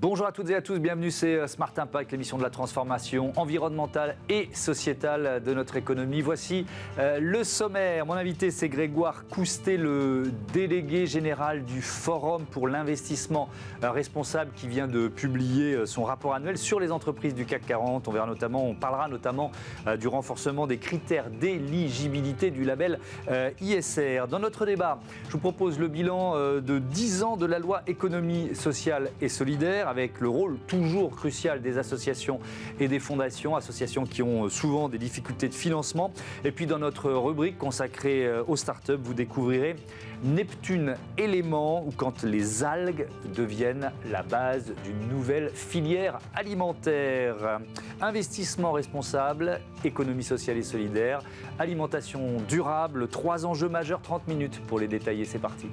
Bonjour à toutes et à tous, bienvenue, c'est Smart Impact, l'émission de la transformation environnementale et sociétale de notre économie. Voici le sommaire. Mon invité, c'est Grégoire Coustet, le délégué général du Forum pour l'investissement responsable qui vient de publier son rapport annuel sur les entreprises du CAC 40. On parlera notamment du renforcement des critères d'éligibilité du label ISR. Dans notre débat, je vous propose le bilan de 10 ans de la loi économie sociale et solidaire, avec le rôle toujours crucial des associations et des fondations, associations qui ont souvent des difficultés de financement. Et puis dans notre rubrique consacrée aux startups, vous découvrirez Neptune Éléments, ou quand les algues deviennent la base d'une nouvelle filière alimentaire. Investissement responsable, économie sociale et solidaire, alimentation durable, 3 enjeux majeurs, 30 minutes pour les détailler, c'est parti.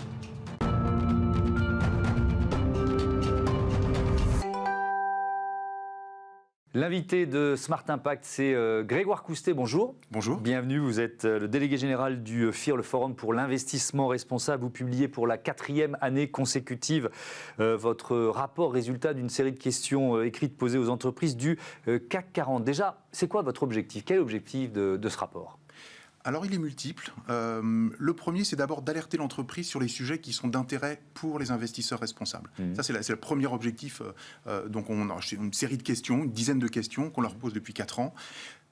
L'invité de Smart Impact, c'est Grégoire Coustet. Bonjour. Bonjour. Bienvenue, vous êtes le délégué général du FIR, le Forum pour l'investissement responsable. Vous publiez pour la 4e année consécutive votre rapport résultat d'une série de questions écrites posées aux entreprises du CAC 40. Déjà, c'est quoi votre objectif? Quel est l'objectif de ce rapport? Alors, il est multiple. Le premier, c'est d'abord d'alerter l'entreprise sur les sujets qui sont d'intérêt pour les investisseurs responsables. Ça, c'est le premier objectif. Donc, on a une série de questions, une dizaine de questions qu'on leur pose depuis 4 ans.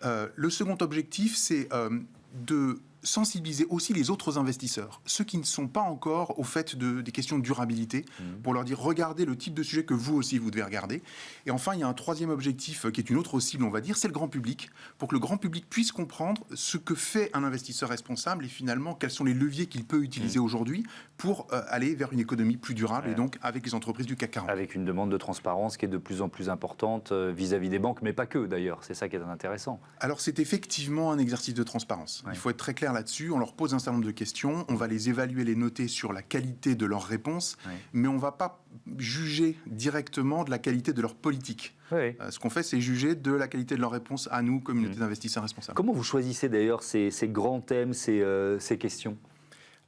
Le second objectif, c'est de sensibiliser aussi les autres investisseurs, ceux qui ne sont pas encore au fait des questions de durabilité, pour leur dire, regardez le type de sujet que vous aussi, vous devez regarder. Et enfin, il y a un troisième objectif qui est une autre cible, on va dire, c'est le grand public, pour que le grand public puisse comprendre ce que fait un investisseur responsable et finalement, quels sont les leviers qu'il peut utiliser aujourd'hui pour aller vers une économie plus durable et donc avec les entreprises du CAC 40. Avec une demande de transparence qui est de plus en plus importante vis-à-vis des banques, mais pas que d'ailleurs, c'est ça qui est intéressant. Alors, c'est effectivement un exercice de transparence. Il faut être très clair là-dessus, on leur pose un certain nombre de questions, on va les évaluer, les noter sur la qualité de leurs réponses, mais on ne va pas juger directement de la qualité de leur politique. Ce qu'on fait, c'est juger de la qualité de leurs réponses à nous, communauté d'investisseurs responsables. Comment vous choisissez d'ailleurs ces grands thèmes, ces questions ?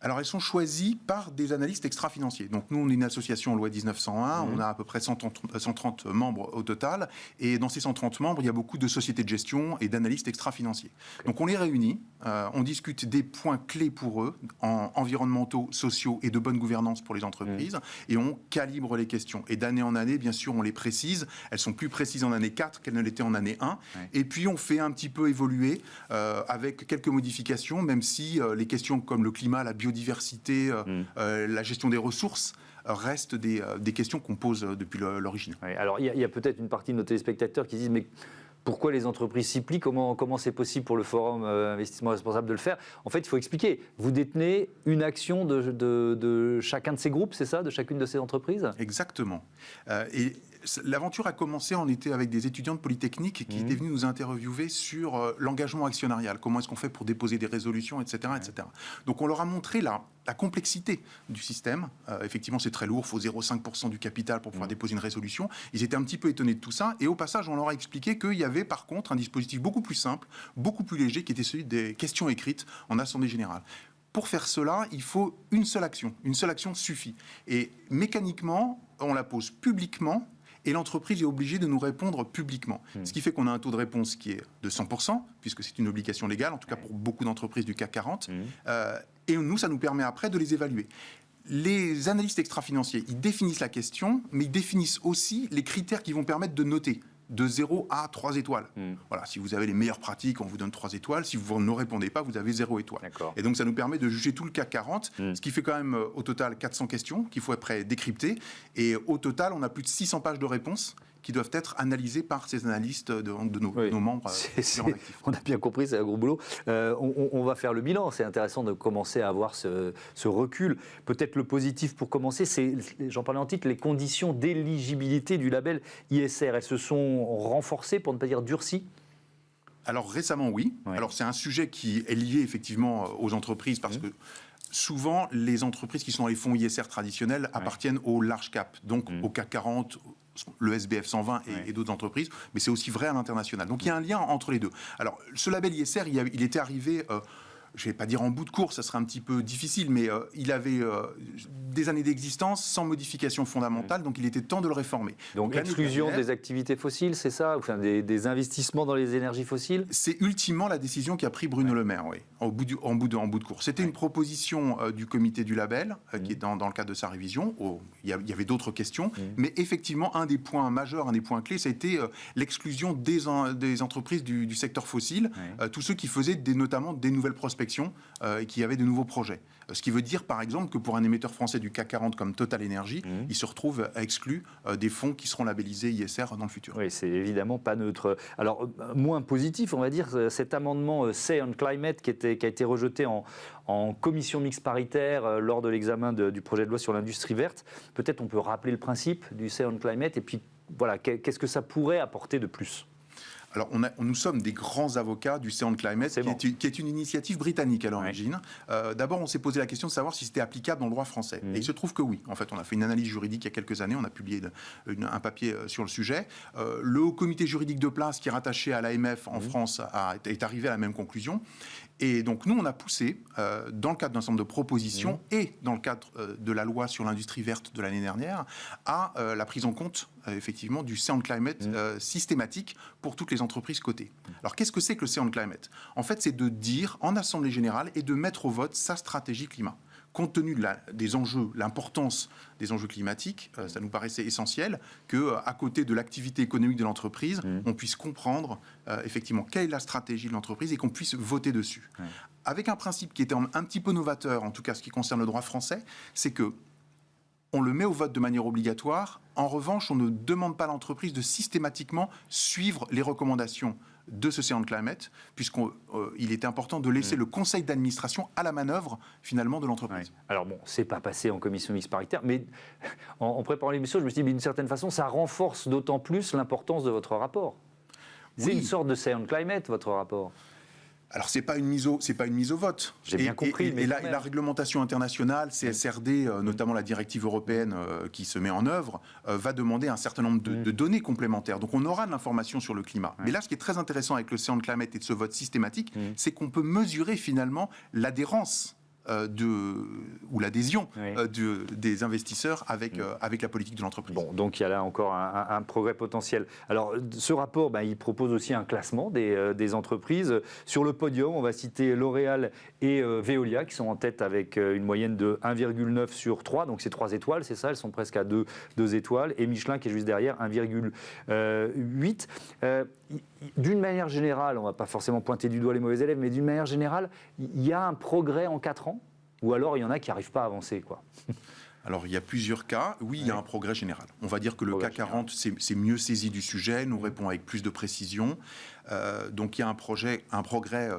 Alors, elles sont choisies par des analystes extra-financiers. Donc, nous, on est une association loi 1901, on a à peu près 130 membres au total, et dans ces 130 membres, il y a beaucoup de sociétés de gestion et d'analystes extra-financiers. Donc, on les réunit, on discute des points clés pour eux, environnementaux, sociaux et de bonne gouvernance pour les entreprises, et on calibre les questions. Et d'année en année, bien sûr, on les précise. Elles sont plus précises en année 4 qu'elles ne l'étaient en année 1. Et puis, on fait un petit peu évoluer avec quelques modifications, même si les questions comme le climat, la biodiversité, la gestion des ressources restent des questions qu'on pose depuis l'origine. Alors, il y a peut-être une partie de nos téléspectateurs qui disent « mais pourquoi les entreprises s'y plient ? Comment c'est possible pour le Forum Investissement Responsable de le faire ?» En fait, il faut expliquer. Vous détenez une action de chacun de ces groupes, c'est ça, de chacune de ces entreprises ? Exactement. Et l'aventure a commencé, on était avec des étudiants de Polytechnique qui étaient venus nous interviewer sur l'engagement actionnarial. Comment est-ce qu'on fait pour déposer des résolutions, etc. etc. Donc on leur a montré la complexité du système. Effectivement, c'est très lourd, il faut 0,5% du capital pour pouvoir déposer une résolution. Ils étaient un petit peu étonnés de tout ça. Et au passage, on leur a expliqué qu'il y avait par contre un dispositif beaucoup plus simple, beaucoup plus léger, qui était celui des questions écrites en assemblée générale. Pour faire cela, il faut une seule action. Une seule action suffit. Et mécaniquement, on la pose publiquement, et l'entreprise est obligée de nous répondre publiquement. Ce qui fait qu'on a un taux de réponse qui est de 100%, puisque c'est une obligation légale, en tout cas pour beaucoup d'entreprises du CAC 40. Et nous, ça nous permet après de les évaluer. Les analystes extra-financiers, ils définissent la question, mais ils définissent aussi les critères qui vont permettre de noter de 0 à 3 étoiles. Voilà, si vous avez les meilleures pratiques, on vous donne 3 étoiles. Si vous ne répondez pas, vous avez 0 étoile. Et donc, ça nous permet de juger tout le CAC 40, ce qui fait quand même au total 400 questions qu'il faut après décrypter. Et au total, on a plus de 600 pages de réponses qui doivent être analysées par ces analystes de nos membres. On a bien compris, c'est un gros boulot. On va faire le bilan. C'est intéressant de commencer à avoir ce recul. Peut-être le positif pour commencer, c'est, j'en parlais en titre, les conditions d'éligibilité du label ISR. Elles se sont renforcées, pour ne pas dire durcies ? Alors récemment, oui. Alors c'est un sujet qui est lié effectivement aux entreprises parce que souvent, les entreprises qui sont dans les fonds ISR traditionnels appartiennent au large cap, donc au CAC 40, le SBF 120 et d'autres entreprises, mais c'est aussi vrai à l'international. Donc il y a un lien entre les deux. Alors, ce label ISR, il était arrivé je ne vais pas dire en bout de course, ça serait un petit peu difficile, mais il avait des années d'existence sans modification fondamentale, donc il était temps de le réformer. Donc exclusion des activités fossiles, c'est ça, enfin, des investissements dans les énergies fossiles? C'est ultimement la décision qu'a pris Bruno Le Maire, oui, en bout de course. C'était une proposition du comité du label, qui est dans le cadre de sa révision. Il y avait d'autres questions, mais effectivement, un des points majeurs, un des points clés, ça a été l'exclusion des entreprises du secteur fossile, tous ceux qui faisaient notamment des nouvelles prospections et qui avaient de nouveaux projets. Ce qui veut dire, par exemple, que pour un émetteur français du CAC 40 comme Total Energy, il se retrouve exclu des fonds qui seront labellisés ISR dans le futur. Oui, c'est évidemment pas neutre. Alors, moins positif, on va dire, cet amendement Say on Climate qui a été rejeté en commission mixte paritaire lors de l'examen du projet de loi sur l'industrie verte. Peut-être on peut rappeler le principe du Say on Climate et puis, voilà, qu'est-ce que ça pourrait apporter de plus ? Alors, nous sommes des grands avocats du Say on Climate, qui est une initiative britannique à l'origine. D'abord, on s'est posé la question de savoir si c'était applicable dans le droit français. Et il se trouve que oui. En fait, on a fait une analyse juridique il y a quelques années, on a publié un papier sur le sujet. Le Haut Comité juridique de place, qui est rattaché à l'AMF en France, est arrivé à la même conclusion. Et donc, nous, on a poussé, dans le cadre d'un certain nombre de propositions et dans le cadre de la loi sur l'industrie verte de l'année dernière, à la prise en compte, effectivement, du Say on Climate systématique pour toutes les entreprises cotées. Alors, qu'est-ce que c'est que le Say on Climate ? En fait, c'est de dire, en Assemblée générale, et de mettre au vote sa stratégie climat. Compte tenu des enjeux, l'importance des enjeux climatiques, ça nous paraissait essentiel qu'à côté de l'activité économique de l'entreprise, on puisse comprendre effectivement quelle est la stratégie de l'entreprise et qu'on puisse voter dessus. Avec un principe qui était un petit peu novateur, en tout cas ce qui concerne le droit français, c'est que on le met au vote de manière obligatoire. En revanche, on ne demande pas à l'entreprise de systématiquement suivre les recommandations de ce Say on Climate, puisqu'il était important de laisser le conseil d'administration à la manœuvre, finalement, de l'entreprise. Alors bon, c'est pas passé en commission mixte paritaire, mais en préparant l'émission, je me suis dit, mais d'une certaine façon, ça renforce d'autant plus l'importance de votre rapport. C'est une sorte de Say on Climate, votre rapport. Alors, c'est pas une mise au vote. J'ai bien compris. Mais la réglementation internationale, CSRD, notamment la directive européenne qui se met en œuvre, va demander un certain nombre de données complémentaires. Donc, on aura de l'information sur le climat. Mais là, ce qui est très intéressant avec le Say on Climate et de ce vote systématique, c'est qu'on peut mesurer finalement l'adhérence ou l'adhésion des investisseurs avec la politique de l'entreprise. Bon, donc il y a là encore un progrès potentiel. Alors, ce rapport, il propose aussi un classement des entreprises. Sur le podium, on va citer L'Oréal et Veolia, qui sont en tête avec une moyenne de 1,9 sur 3, donc c'est 3 étoiles, c'est ça, elles sont presque à 2 étoiles, et Michelin qui est juste derrière, 1,8. D'une manière générale, on ne va pas forcément pointer du doigt les mauvais élèves, mais d'une manière générale, il y a un progrès en 4 ans, ou alors il y en a qui n'arrivent pas à avancer, quoi. Alors, il y a plusieurs cas. Oui, il y a un progrès général. On va dire que le CAC 40 s'est mieux saisi du sujet, nous répond avec plus de précision. Donc, il y a un progrès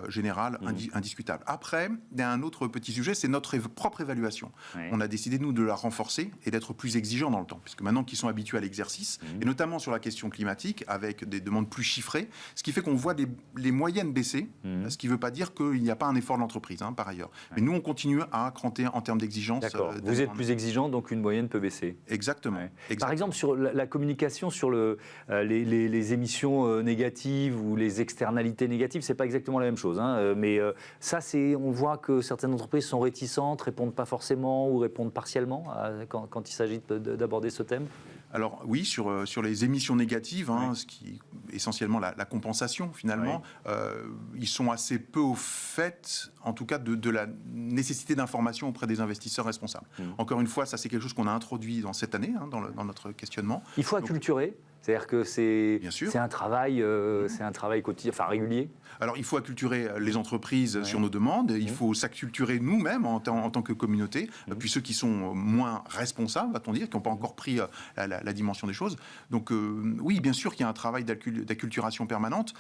général indiscutable. Après, il y a un autre petit sujet, c'est notre propre évaluation. On a décidé, nous, de la renforcer et d'être plus exigeants dans le temps, puisque maintenant qu'ils sont habitués à l'exercice, et notamment sur la question climatique, avec des demandes plus chiffrées, ce qui fait qu'on voit les moyennes baisser, ce qui ne veut pas dire qu'il n'y a pas un effort de l'entreprise, par ailleurs. Mais nous, on continue à cranter en termes d'exigence. D'accord. Vous êtes plus exigeant, donc une moyenne peut baisser. Exactement. Par exemple, sur la communication sur les émissions négatives ou les externalités négatives, c'est pas exactement la même chose. Mais ça, on voit que certaines entreprises sont réticentes, répondent pas forcément ou répondent partiellement quand il s'agit d'aborder ce thème. Alors oui, sur les émissions négatives, ce qui est essentiellement la compensation finalement, ils sont assez peu au fait, en tout cas, de la nécessité d'information auprès des investisseurs responsables. Encore une fois, ça c'est quelque chose qu'on a introduit dans cette année, dans notre questionnement. Il faut acculturer. C'est-à-dire que c'est un travail quotidien, enfin régulier. Alors, il faut acculturer les entreprises sur nos demandes. Il faut s'acculturer nous-mêmes en tant que communauté. Puis ceux qui sont moins responsables, va-t-on dire, qui n'ont pas encore pris la dimension des choses. Donc, oui, bien sûr qu'il y a un travail d'acculturation permanente.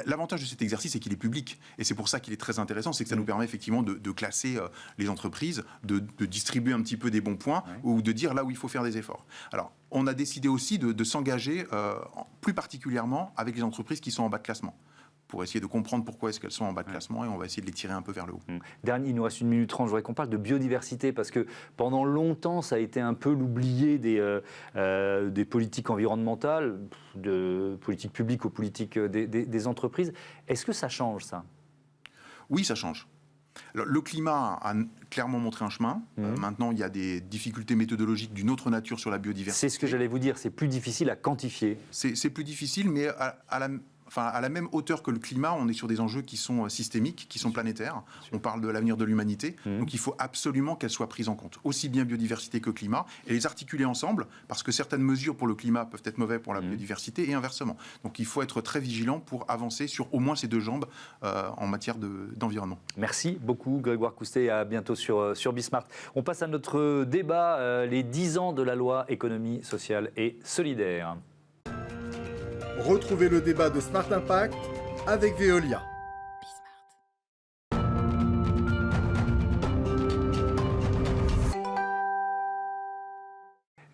L'avantage de cet exercice, c'est qu'il est public. Et c'est pour ça qu'il est très intéressant. C'est que ça nous permet effectivement de classer les entreprises, de distribuer un petit peu des bons points ou de dire là où il faut faire des efforts. Alors, on a décidé aussi de s'engager plus particulièrement avec les entreprises qui sont en bas de classement, pour essayer de comprendre pourquoi est-ce qu'elles sont en bas de classement, et on va essayer de les tirer un peu vers le haut. Dernier, il nous reste 1 minute 30, je voudrais qu'on parle de biodiversité, parce que pendant longtemps, ça a été un peu l'oublié des politiques environnementales, de politiques publiques aux politiques des entreprises. Est-ce que ça change, ça ? Oui, ça change. Alors, le climat a clairement montré un chemin. Maintenant, il y a des difficultés méthodologiques d'une autre nature sur la biodiversité. C'est ce que j'allais vous dire, c'est plus difficile à quantifier. C'est plus difficile, mais à la même hauteur que le climat, on est sur des enjeux qui sont systémiques, qui sont planétaires. On parle de l'avenir de l'humanité, donc il faut absolument qu'elles soient prises en compte, aussi bien biodiversité que climat, et les articuler ensemble, parce que certaines mesures pour le climat peuvent être mauvaises pour la biodiversité, et inversement. Donc il faut être très vigilant pour avancer sur au moins ces deux jambes en matière d'environnement. Merci beaucoup Grégoire Coustet, à bientôt sur Bismart. On passe à notre débat, les 10 ans de la loi économie sociale et solidaire. Retrouvez le débat de Smart Impact avec Veolia.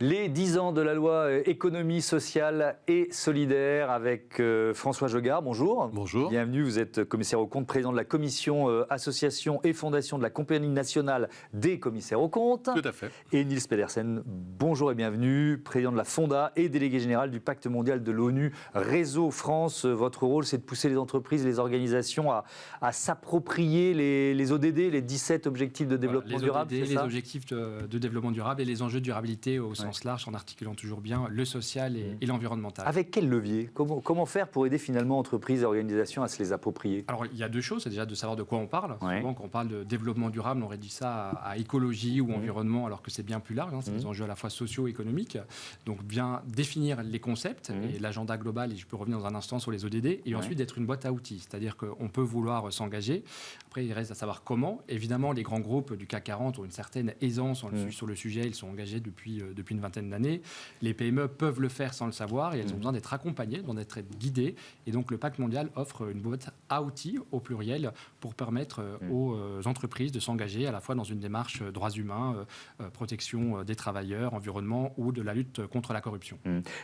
Les 10 ans de la loi économie sociale et solidaire avec François Jogard. Bonjour. Bonjour. Bienvenue, vous êtes commissaire aux comptes, président de la commission association et fondation de la Compagnie nationale des commissaires aux comptes. Tout à fait. Et Niels Pedersen, bonjour et bienvenue, président de la Fonda et délégué général du Pacte mondial de l'ONU Réseau France. Votre rôle, c'est de pousser les entreprises, les organisations à s'approprier les ODD, les 17 objectifs de développement durable. Les objectifs de développement durable et les enjeux de durabilité au sens large, en articulant toujours bien le social et l'environnemental. Avec quel levier ? Comment faire pour aider finalement entreprises et organisations à se les approprier ? Alors il y a deux choses, c'est déjà de savoir de quoi on parle. Ouais. Souvent quand on parle de développement durable, on réduit ça à écologie ou environnement, alors que c'est bien plus large, c'est des enjeux à la fois socio-économiques. Donc bien définir les concepts et l'agenda global, et je peux revenir dans un instant sur les ODD, et ensuite d'être une boîte à outils, c'est-à-dire qu'on peut vouloir s'engager. Après il reste à savoir comment. Évidemment les grands groupes du CAC 40 ont une certaine aisance sur le sujet, ils sont engagés depuis une vingtaine d'années. Les PME peuvent le faire sans le savoir et elles ont besoin d'être accompagnées, d'être guidées. Et donc le Pacte mondial offre une boîte à outils au pluriel pour permettre aux entreprises de s'engager à la fois dans une démarche droits humains, protection des travailleurs, environnement ou de la lutte contre la corruption.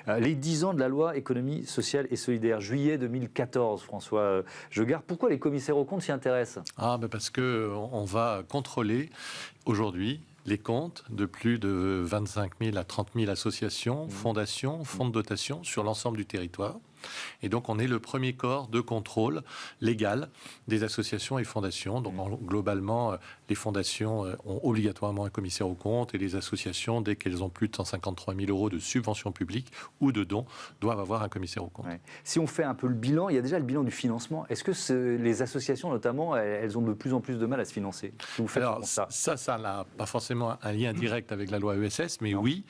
Les 10 ans de la loi économie sociale et solidaire, juillet 2014, François Jogard. Pourquoi les commissaires aux comptes s'y intéressent ? Parce qu'on va contrôler aujourd'hui les comptes de plus de 25 000 à 30 000 associations, fondations, fonds de dotation sur l'ensemble du territoire. Et donc, on est le premier corps de contrôle légal des associations et fondations. Donc, globalement, les fondations ont obligatoirement un commissaire aux comptes et les associations, dès qu'elles ont plus de 153 000 euros de subventions publiques ou de dons, doivent avoir un commissaire aux comptes. Ouais. Si on fait un peu le bilan, il y a déjà le bilan du financement. Est-ce que les associations, notamment, elles ont de plus en plus de mal à se financer ? Vous faites Alors, ça n'a pas forcément un lien direct avec la loi ESS, mais oui,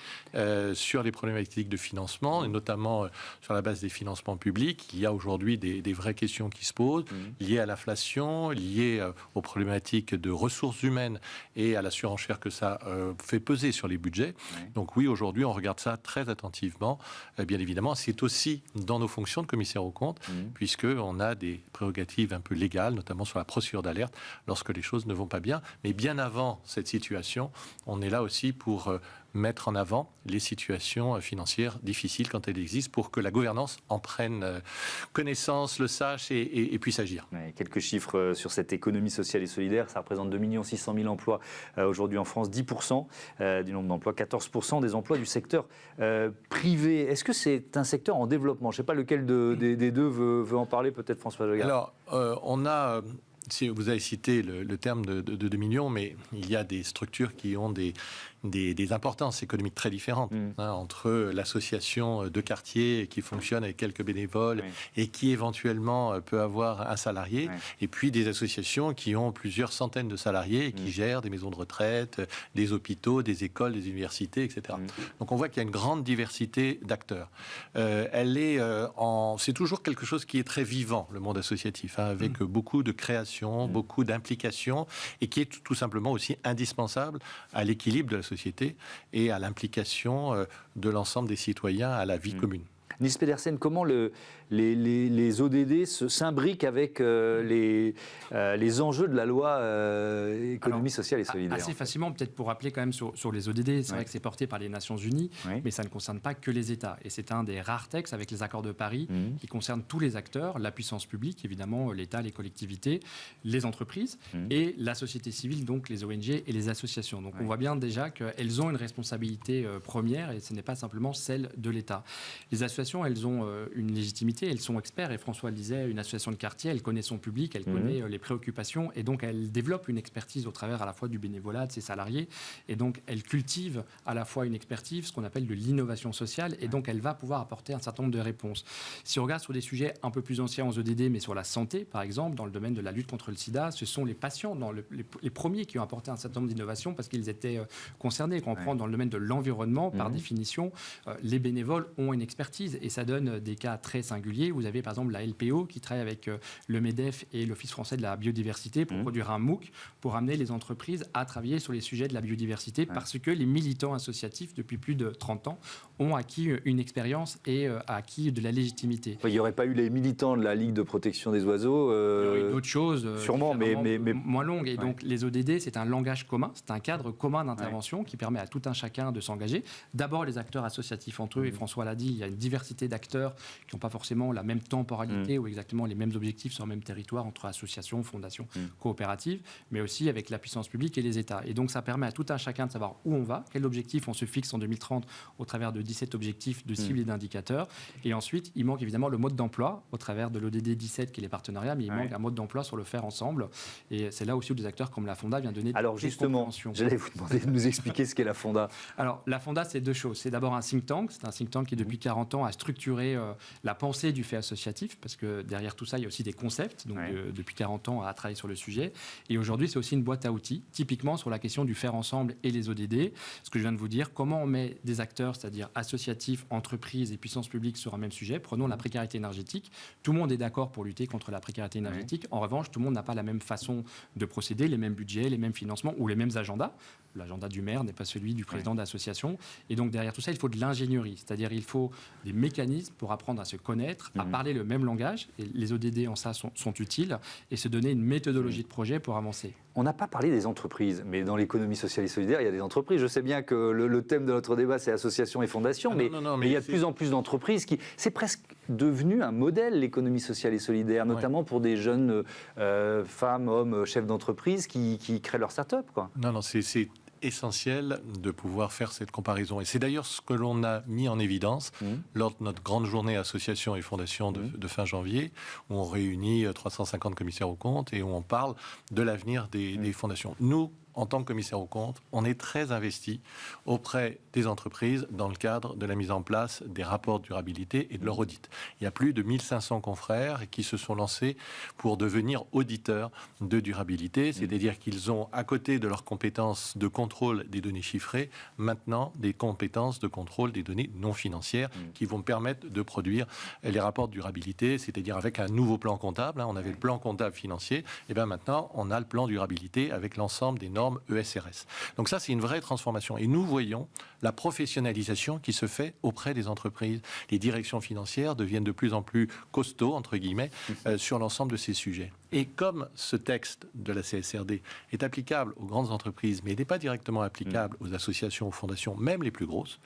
sur les problématiques de financement, et notamment sur la base des financements publics, il y a aujourd'hui des vraies questions qui se posent, liées à l'inflation, liées aux problématiques de ressources humaines et à la surenchère que ça fait peser sur les budgets. Donc oui, aujourd'hui, on regarde ça très attentivement. Bien évidemment, c'est aussi dans nos fonctions de commissaire aux comptes, puisqu'on a des prérogatives un peu légales, notamment sur la procédure d'alerte, lorsque les choses ne vont pas bien. Mais bien avant cette situation, on est là aussi pour mettre en avant les situations financières difficiles quand elles existent pour que la gouvernance en prenne connaissance, le sache et puisse agir. Ouais, quelques chiffres sur cette économie sociale et solidaire. Ça représente 2 600 000 emplois aujourd'hui en France, 10% du nombre d'emplois, 14% des emplois du secteur privé. Est-ce que c'est un secteur en développement ? Je ne sais pas lequel des deux veut en parler, peut-être François Jogard. Alors, on a... Si vous avez cité le terme de 2 millions, mais il y a des structures qui ont des importances économiques très différentes entre l'association de quartier qui fonctionne avec quelques bénévoles et qui éventuellement peut avoir un salarié, et puis des associations qui ont plusieurs centaines de salariés et qui gèrent des maisons de retraite, des hôpitaux, des écoles, des universités, etc. Donc on voit qu'il y a une grande diversité d'acteurs. C'est toujours quelque chose qui est très vivant, le monde associatif, avec beaucoup de création, beaucoup d'implication, et qui est tout simplement aussi indispensable à l'équilibre de la société et à l'implication de l'ensemble des citoyens à la vie commune. Niels Pedersen, comment les ODD s'imbriquent avec les enjeux de la loi économie sociale et solidaire? Assez facilement, peut-être pour rappeler quand même sur les ODD, c'est vrai que c'est porté par les Nations Unies, mais ça ne concerne pas que les États. Et c'est un des rares textes avec les accords de Paris qui concerne tous les acteurs, la puissance publique, évidemment, l'État, les collectivités, les entreprises et la société civile, donc les ONG et les associations. Donc on voit bien déjà qu'elles ont une responsabilité première et ce n'est pas simplement celle de l'État. Les associations associations, elles ont une légitimité, elles sont experts. Et François le disait, une association de quartier, elle connaît son public, elle connaît les préoccupations. Et donc, elle développe une expertise au travers à la fois du bénévolat, de ses salariés. Et donc, elle cultive à la fois une expertise, ce qu'on appelle de l'innovation sociale. Et donc, elle va pouvoir apporter un certain nombre de réponses. Si on regarde sur des sujets un peu plus anciens aux EDD, mais sur la santé, par exemple, dans le domaine de la lutte contre le sida, ce sont les patients, les premiers qui ont apporté un certain nombre d'innovations parce qu'ils étaient concernés. Quand on prend dans le domaine de l'environnement, par définition, les bénévoles ont une expertise et ça donne des cas très singuliers. Vous avez par exemple la LPO qui travaille avec le MEDEF et l'Office français de la biodiversité pour produire un MOOC pour amener les entreprises à travailler sur les sujets de la biodiversité parce que les militants associatifs, depuis plus de 30 ans, ont acquis une expérience et acquis de la légitimité. Il n'y aurait pas eu les militants de la Ligue de protection des oiseaux Il y aurait eu d'autres choses sûrement, mais moins longues. Et donc les ODD, c'est un langage commun, c'est un cadre commun d'intervention qui permet à tout un chacun de s'engager. D'abord les acteurs associatifs entre eux, et François l'a dit, il y a une diversité d'acteurs qui n'ont pas forcément la même temporalité ou exactement les mêmes objectifs sur le même territoire entre associations, fondations, coopératives, mais aussi avec la puissance publique et les États. Et donc ça permet à tout un chacun de savoir où on va, quel objectif on se fixe en 2030 au travers de 17 objectifs de cibles et d'indicateurs. Et ensuite, il manque évidemment le mode d'emploi au travers de l'ODD 17 qui est les partenariats, mais il manque un mode d'emploi sur le faire ensemble. Et c'est là aussi où des acteurs comme la Fonda viennent donner Alors justement, j'allais vous demander de nous expliquer ce qu'est la Fonda. Alors la Fonda, c'est deux choses. C'est d'abord un think tank. C'est un think tank qui depuis 40 ans a structuré la pensée du fait associatif, parce que derrière tout ça, il y a aussi des concepts. Donc depuis 40 ans à travailler sur le sujet. Et aujourd'hui, c'est aussi une boîte à outils, typiquement sur la question du faire ensemble et les ODD. Ce que je viens de vous dire, comment on met des acteurs, c'est-à-dire associatifs, entreprises et puissances publiques sur un même sujet. Prenons la précarité énergétique. Tout le monde est d'accord pour lutter contre la précarité énergétique. En revanche, tout le monde n'a pas la même façon de procéder, les mêmes budgets, les mêmes financements ou les mêmes agendas. L'agenda du maire n'est pas celui du président d'association. Et donc, derrière tout ça, il faut de l'ingénierie. C'est-à-dire, il faut des mécanismes pour apprendre à se connaître, à parler le même langage. Et les ODD, en ça, sont utiles. Et se donner une méthodologie de projet pour avancer. On n'a pas parlé des entreprises, mais dans l'économie sociale et solidaire, il y a des entreprises. Je sais bien que le thème de notre débat, c'est associations et fondations, mais il y a de plus en plus d'entreprises qui... C'est presque devenu un modèle, l'économie sociale et solidaire, notamment pour des jeunes femmes, hommes, chefs d'entreprise qui créent leur start-up, quoi. Non, c'est essentiel de pouvoir faire cette comparaison. Et c'est d'ailleurs ce que l'on a mis en évidence lors de notre grande journée associations et fondations de fin janvier, où on réunit 350 commissaires aux comptes et où on parle de l'avenir des fondations. Nous, en tant que commissaire aux comptes, on est très investi auprès des entreprises dans le cadre de la mise en place des rapports de durabilité et de leur audit. Il y a plus de 1500 confrères qui se sont lancés pour devenir auditeurs de durabilité, c'est-à-dire qu'ils ont, à côté de leurs compétences de contrôle des données chiffrées, maintenant des compétences de contrôle des données non financières qui vont permettre de produire les rapports de durabilité, c'est-à-dire avec un nouveau plan comptable. On avait le plan comptable financier, et bien maintenant on a le plan durabilité avec l'ensemble des normes ESRS. Donc ça, c'est une vraie transformation. Et nous voyons la professionnalisation qui se fait auprès des entreprises. Les directions financières deviennent de plus en plus costauds, entre guillemets, sur l'ensemble de ces sujets. Et comme ce texte de la CSRD est applicable aux grandes entreprises, mais n'est pas directement applicable aux associations, aux fondations, même les plus grosses,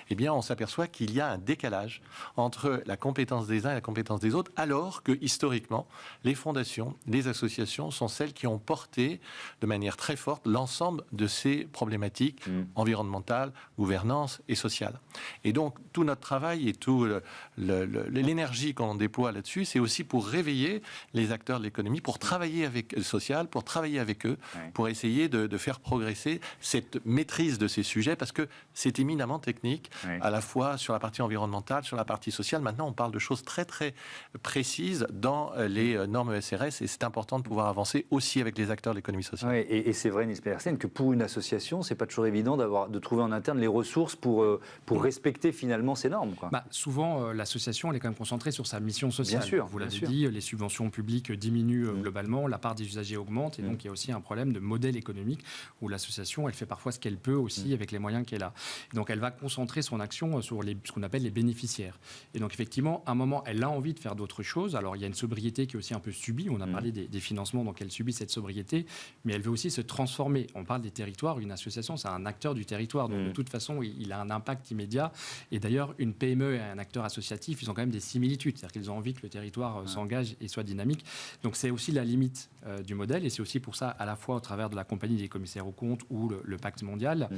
eh bien, on s'aperçoit qu'il y a un décalage entre la compétence des uns et la compétence des autres, alors que, historiquement, les fondations, les associations sont celles qui ont porté de manière très forte l'ensemble de ces problématiques environnementales, gouvernance et sociales. Et donc, tout notre travail et toute l'énergie qu'on déploie là-dessus, c'est aussi pour réveiller les acteurs de l'économie, pour travailler avec le social, pour travailler avec eux, pour essayer de faire progresser cette maîtrise de ces sujets, parce que c'est éminemment technique, à la fois sur la partie environnementale, sur la partie sociale. Maintenant, on parle de choses très, très précises dans les normes ESRS, et c'est important de pouvoir avancer aussi avec les acteurs de l'économie sociale. Oui, et c'est vrai, Niels Pedersen, que pour une association, c'est pas toujours évident de trouver en interne les ressources pour respecter finalement ces normes, quoi. Souvent, l'association, elle est quand même concentrée sur sa mission sociale. Bien sûr, vous l'avez dit, les subventions publiques diminuent globalement, la part des usagers augmente, et donc il y a aussi un problème de modèle économique où l'association, elle fait parfois ce qu'elle peut aussi avec les moyens qu'elle a. Et donc elle va concentrer son action sur ce qu'on appelle les bénéficiaires. Et donc effectivement, à un moment, elle a envie de faire d'autres choses. Alors il y a une sobriété qui est aussi un peu subie. On a parlé des financements, donc elle subit cette sobriété, mais elle veut aussi se transformer. On parle des territoires. Une association, c'est un acteur du territoire. Donc de toute façon, il a un impact immédiat. Et d'ailleurs, une PME et un acteur associatif, ils ont quand même des similitudes. C'est-à-dire qu'ils ont envie que le territoire s'engage et soit dynamique. Donc c'est aussi la limite du modèle, et c'est aussi pour ça, à la fois au travers de la compagnie des commissaires aux comptes ou le pacte mondial,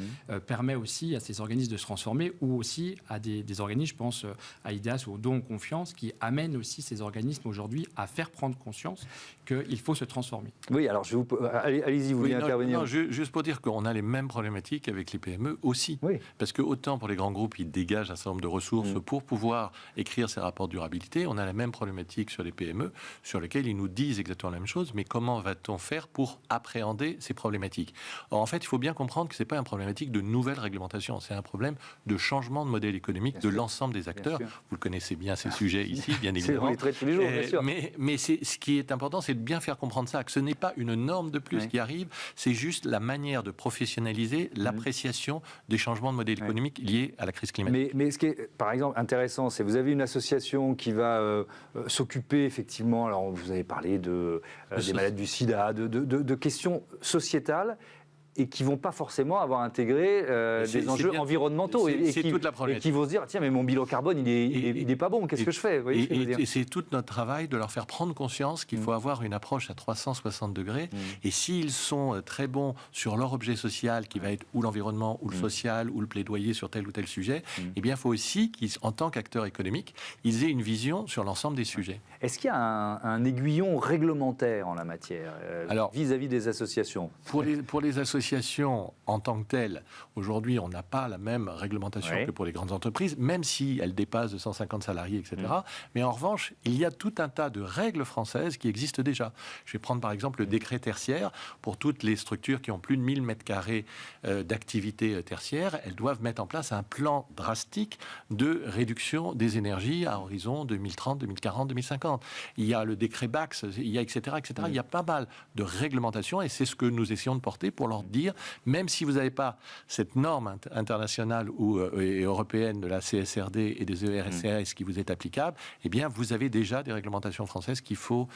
permet aussi à ces organismes de se transformer, ou aussi à des organismes, je pense à IDEAS ou au Don Confiance, qui amènent aussi ces organismes aujourd'hui à faire prendre conscience qu'il faut se transformer. Oui, alors allez-y, vous voulez intervenir. Non, juste pour dire qu'on a les mêmes problématiques avec les PME aussi. Oui. Parce que autant pour les grands groupes, ils dégagent un certain nombre de ressources pour pouvoir écrire ces rapports de durabilité, on a la même problématique sur les PME, sur lesquelles ils nous disent exactement la même chose, mais comment va-t-on faire pour appréhender ces problématiques? Or, en fait, il faut bien comprendre que ce n'est pas une problématique de nouvelle réglementation, c'est un problème de changement de modèle économique de l'ensemble des acteurs. Vous le connaissez bien, ces sujets ici, bien évidemment. On les traite tous les jours, bien sûr. Mais ce qui est important, c'est de bien faire comprendre ça, que ce n'est pas une norme de plus qui arrive, c'est juste la manière de professionnaliser l'appréciation des changements de modèle économique liés à la crise climatique. Mais ce qui est, par exemple, intéressant, c'est que vous avez une association qui va s'occuper, effectivement, alors vous avez parlé des malades du sida, de questions sociétales, et qui ne vont pas forcément avoir intégré des enjeux environnementaux. C'est toute la problématique. Et qui vont se dire, tiens, mais mon bilan carbone, il n'est pas bon, qu'est-ce que je fais? Vous voyez ce que je veux dire ? Et c'est tout notre travail de leur faire prendre conscience qu'il faut avoir une approche à 360 degrés. Et s'ils sont très bons sur leur objet social, qui va être ou l'environnement, ou le social, ou le plaidoyer sur tel ou tel sujet, eh bien, il faut aussi qu'en tant qu'acteurs économiques, ils aient une vision sur l'ensemble des sujets. Est-ce qu'il y a un aiguillon réglementaire en la matière, vis-à-vis des associations? Pour les associations en tant que telles, aujourd'hui, on n'a pas la même réglementation que pour les grandes entreprises, même si elles dépassent de 150 salariés, etc. Mais en revanche, il y a tout un tas de règles françaises qui existent déjà. Je vais prendre par exemple le décret tertiaire. Pour toutes les structures qui ont plus de 1000 m² d'activité tertiaire, elles doivent mettre en place un plan drastique de réduction des énergies à horizon 2030, 2040, 2050. Il y a le décret BAX, il y a etc. Il y a pas mal de réglementations, et c'est ce que nous essayons de porter pour leur dire, même si vous n'avez pas cette norme internationale et européenne de la CSRD et des ERSRS qui vous est applicable, eh bien, vous avez déjà des réglementations françaises qu'il faut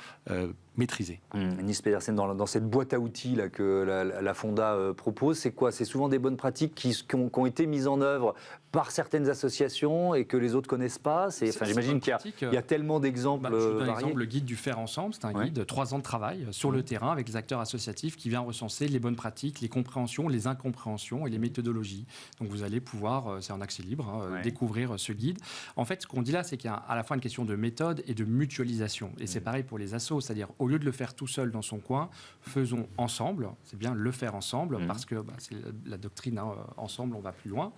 maîtriser. Nice Pedersen, dans cette boîte à outils là, que la Fonda propose, c'est quoi? C'est souvent des bonnes pratiques qui ont été mises en œuvre par certaines associations et que les autres ne connaissent pas. J'imagine qu'il y a tellement d'exemples je vous donne variés. l'exemple, le guide du Faire Ensemble, c'est un guide de 3 ans de travail sur le terrain avec les acteurs associatifs qui vient recenser les bonnes pratiques, les compréhensions, les incompréhensions et les méthodologies. Donc vous allez pouvoir, c'est en accès libre, découvrir ce guide. En fait, ce qu'on dit là, c'est qu'il y a à la fois une question de méthode et de mutualisation. Et c'est pareil pour les assos, c'est-à-dire au lieu de le faire tout seul dans son coin, faisons ensemble, c'est bien le faire ensemble, parce que c'est la doctrine, ensemble on va plus loin.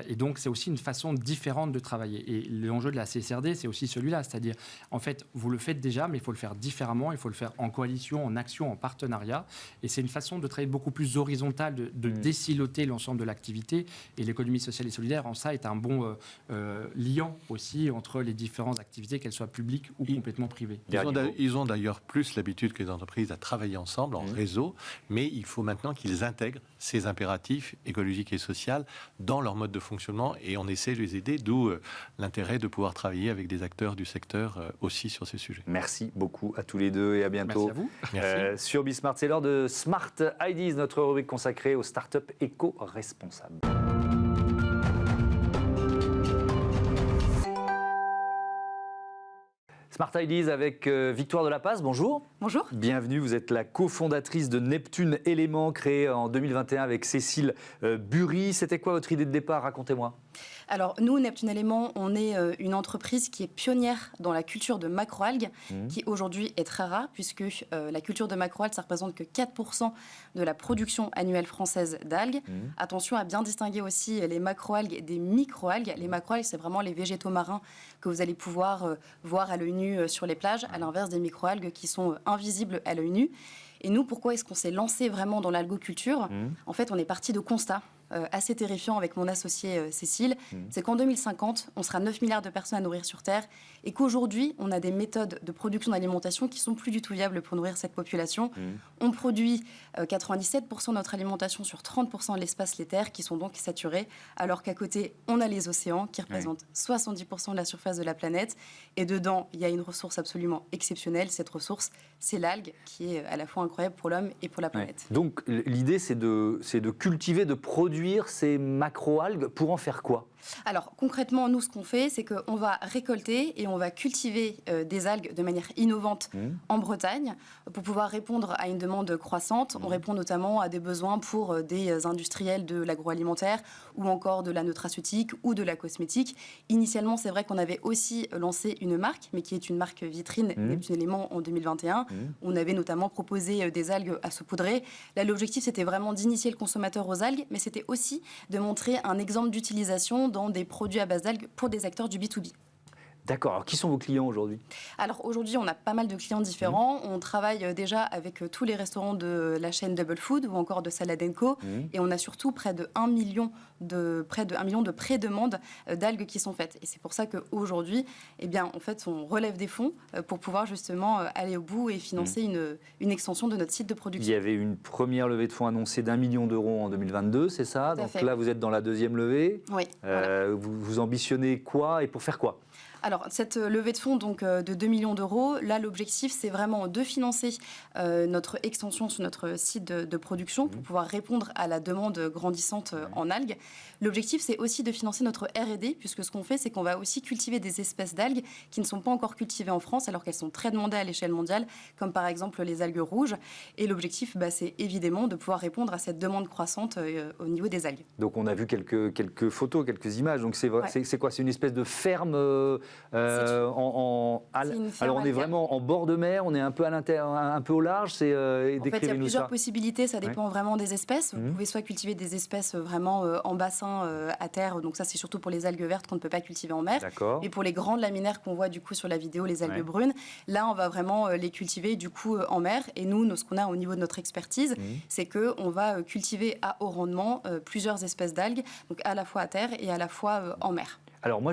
Et donc c'est aussi une façon différente de travailler. Et l'enjeu de la CSRD, c'est aussi celui-là, c'est-à-dire en fait vous le faites déjà, mais il faut le faire différemment, il faut le faire en coalition, en action, en partenariat. Et c'est une façon de travailler beaucoup plus horizontale, de désiloter l'ensemble de l'activité. Et l'économie sociale et solidaire, en ça, est un bon liant aussi entre les différentes activités, qu'elles soient publiques ou complètement privées. Ils ont d'ailleurs plus l'habitude que les entreprises à travailler ensemble, en réseau, mais il faut maintenant qu'ils intègrent ces impératifs écologiques et sociaux dans leur mode de fonctionnement, et on essaie de les aider, d'où l'intérêt de pouvoir travailler avec des acteurs du secteur aussi sur ces sujets. Merci beaucoup à tous les deux et à bientôt. Merci à vous. Merci. Sur Bismart, c'est l'heure de Smart Ideas, notre rubrique consacrée aux startups éco-responsables. Smart Ideas avec Victoire de la Paz, bonjour. Bonjour. Bienvenue, vous êtes la cofondatrice de Neptune Éléments, créée en 2021 avec Cécile Bury. C'était quoi votre idée de départ? Racontez-moi. Alors nous, Neptune Éléments, on est une entreprise qui est pionnière dans la culture de macroalgues, qui aujourd'hui est très rare, puisque la culture de macroalgues, ça représente que 4% de la production annuelle française d'algues. Attention à bien distinguer aussi les macroalgues des microalgues. Les macroalgues, c'est vraiment les végétaux marins que vous allez pouvoir voir à l'œil nu sur les plages, à l'inverse des microalgues qui sont invisibles à l'œil nu. Et nous, pourquoi est-ce qu'on s'est lancé vraiment dans l'algoculture? En fait, on est parti de constats assez terrifiants avec mon associé Cécile. C'est qu'en 2050, on sera 9 milliards de personnes à nourrir sur Terre et qu'aujourd'hui, on a des méthodes de production d'alimentation qui sont plus du tout viables pour nourrir cette population. On produit 97% de notre alimentation sur 30% de l'espace laitaire qui sont donc saturés, alors qu'à côté, on a les océans qui représentent 70% de la surface de la planète. Et dedans, il y a une ressource absolument exceptionnelle. Cette ressource, c'est l'algue, qui est à la fois incroyable pour l'homme et pour la planète. Donc l'idée, c'est de cultiver, de produire ces macro-algues pour en faire quoi? Alors concrètement, nous, ce qu'on fait, c'est qu'on va récolter et on va cultiver des algues de manière innovante en Bretagne pour pouvoir répondre à une demande croissante. On répond notamment à des besoins pour des industriels de l'agroalimentaire ou encore de la nutraceutique ou de la cosmétique. Initialement, c'est vrai qu'on avait aussi lancé une marque, mais qui est une marque vitrine, Neptune Éléments, en 2021. On avait notamment proposé des algues à saupoudrer. Là, l'objectif, c'était vraiment d'initier le consommateur aux algues, mais c'était aussi de montrer un exemple d'utilisation dans des produits à base d'algues pour des acteurs du B2B. D'accord. Alors, qui sont vos clients aujourd'hui? Alors aujourd'hui, on a pas mal de clients différents. On travaille déjà avec tous les restaurants de la chaîne Double Food ou encore de Salad & Co. Et on a surtout près de 1 million de pré-demandes d'algues qui sont faites. Et c'est pour ça qu'aujourd'hui, eh bien, en fait, on relève des fonds pour pouvoir justement aller au bout et financer une extension de notre site de production. Il y avait une première levée de fonds annoncée d'1 million d'euros en 2022, c'est ça? Donc là, vous êtes dans la deuxième levée. Oui. Voilà. Vous ambitionnez quoi et pour faire quoi? Alors, cette levée de fonds donc, de 2 millions d'euros, là, l'objectif, c'est vraiment de financer notre extension sur notre site de production pour pouvoir répondre à la demande grandissante en algues. L'objectif, c'est aussi de financer notre R&D, puisque ce qu'on fait, c'est qu'on va aussi cultiver des espèces d'algues qui ne sont pas encore cultivées en France, alors qu'elles sont très demandées à l'échelle mondiale, comme par exemple les algues rouges. Et l'objectif, c'est évidemment de pouvoir répondre à cette demande croissante au niveau des algues. Donc, on a vu quelques photos, quelques images. Donc, c'est quoi? C'est une espèce de ferme alors on est vraiment en bord de mer, on est un peu à l'intérieur, un peu au large. En fait, il y a plusieurs possibilités, ça dépend vraiment des espèces. Vous pouvez soit cultiver des espèces vraiment en bassin à terre, donc ça c'est surtout pour les algues vertes qu'on ne peut pas cultiver en mer. Et pour les grandes laminaires qu'on voit du coup sur la vidéo, les algues brunes, là on va vraiment les cultiver du coup en mer. Et nous, ce qu'on a au niveau de notre expertise, c'est qu'on va cultiver à haut rendement plusieurs espèces d'algues, donc à la fois à terre et à la fois en mer. Alors moi,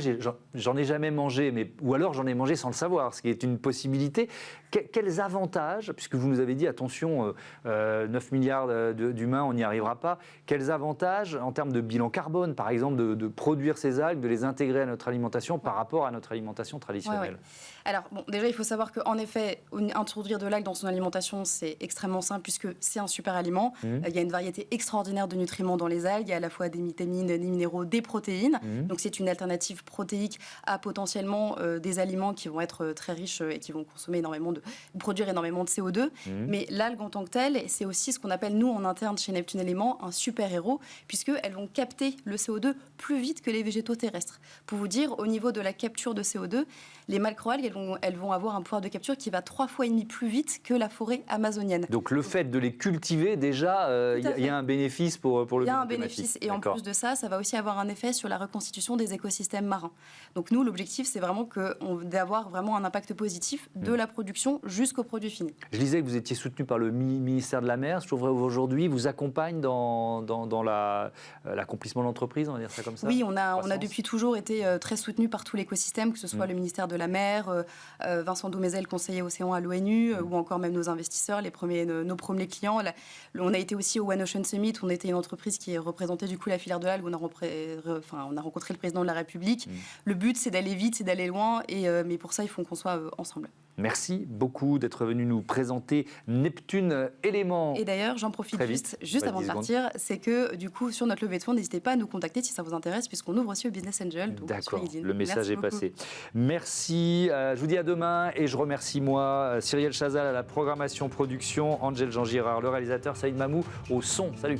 j'en ai jamais mangé, ou alors j'en ai mangé sans le savoir, ce qui est une possibilité. Quels avantages, puisque vous nous avez dit, attention, 9 milliards d'humains, on n'y arrivera pas, quels avantages en termes de bilan carbone, par exemple, de produire ces algues, de les intégrer à notre alimentation par rapport à notre alimentation traditionnelle? Alors, déjà, il faut savoir qu'en effet, introduire de l'algue dans son alimentation, c'est extrêmement simple puisque c'est un super aliment. Il y a une variété extraordinaire de nutriments dans les algues. Il y a à la fois des vitamines, des minéraux, des protéines. Donc, c'est une alternative protéique à potentiellement des aliments qui vont être très riches et qui vont produire énormément de CO2. Mais l'algue en tant que telle, c'est aussi ce qu'on appelle, nous, en interne, chez Neptune Éléments, un super-héros, puisqu'elles vont capter le CO2 plus vite que les végétaux terrestres. Pour vous dire, au niveau de la capture de CO2, les macroalgues, elles vont avoir un pouvoir de capture qui va 3,5 fois plus vite que la forêt amazonienne. Donc le fait de les cultiver, déjà, il y a un bénéfice pour le. Il y a un bénéfice. Et en plus de ça, ça va aussi avoir un effet sur la reconstitution des écosystèmes marins. Donc nous, l'objectif, c'est vraiment d'avoir vraiment un impact positif de la production jusqu'au produit fini. Je disais que vous étiez soutenu par le ministère de la Mer. Je trouverais aujourd'hui vous accompagne dans l'accomplissement de l'entreprise, on va dire ça comme ça. Oui, on a depuis toujours été très soutenu par tout l'écosystème, que ce soit le ministère de la Mer, Vincent Doumézel, conseiller océan à l'ONU, ou encore même nos investisseurs, nos premiers clients. On a été aussi au One Ocean Summit, où on était une entreprise qui représentait du coup la filière de l'algue, on a rencontré le président de la République. Le but, c'est d'aller vite, c'est d'aller loin, mais pour ça, il faut qu'on soit ensemble. Merci beaucoup d'être venu nous présenter Neptune Éléments. Et d'ailleurs, j'en profite juste avant de partir, c'est que du coup, sur notre levée de fonds, n'hésitez pas à nous contacter si ça vous intéresse, puisqu'on ouvre aussi au Business Angel. D'accord, le message est passé. Merci, je vous dis à demain et je remercie moi Cyrielle Chazal à la programmation production, Angel Jean Girard, le réalisateur, Saïd Mamou au son. Salut.